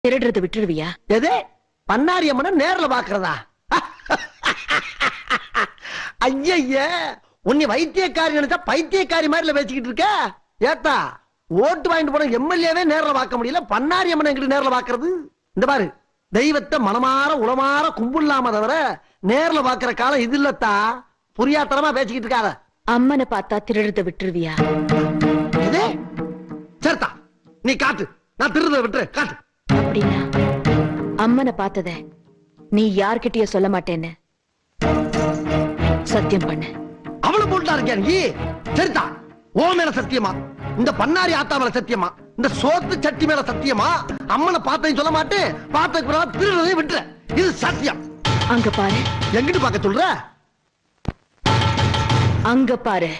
திருடுறது விட்டுருவியா? எது பண்ணாரி அம்மனை நேர்ல பாக்குறதா? ஐய உன்னை வைத்தியக்காரி நினைச்சா பைத்தியக்காரி மாதிரில பேசிக்கிட்டு இருக்க. ஏத்தா ஓட்டு வாங்கிட்டு போன எம்எல்ஏவே நேர்ல பார்க்க முடியல, பண்ணாரி அம்மனை எங்கிட்ட நேர்ல பாக்குறது? இந்த பாரு, தெய்வத்தை மனமாற உளமாற கும்பிடலாம தவிர நேர்ல பாக்குற காலம் இது இல்லத்தா. புரியாத்தனமா பேசிக்கிட்டு இருக்காத. அம்மனை பார்த்தா திருடுறத விட்டுருவியா? எது சரிதா, நீ காட்டு, நான் திருடுறத விட்டுரு, காட்டு. அப்படின்னா அம்மனை பார்த்தத நீ யார்கிட்டயே சொல்ல மாட்டேன்னு சத்தியம் பண்ணு. அவளை போட்டா இருக்கியா நீ? சரிதா, ஓ மேல சத்தியமா, இந்த பண்ணாரி ஆத்தா மேல சத்தியமா, இந்த சோத்து சட்டி மேல சத்தியமா, அம்மனை பார்த்ததையும் சொல்ல மாட்டேன், பார்த்ததுக்கு பிறகு திருடுறதையும் விட்டுற. இது சத்தியம். அங்க பாரு. எங்கிட்டு பார்க்க சொல்ற? அங்க பாரு.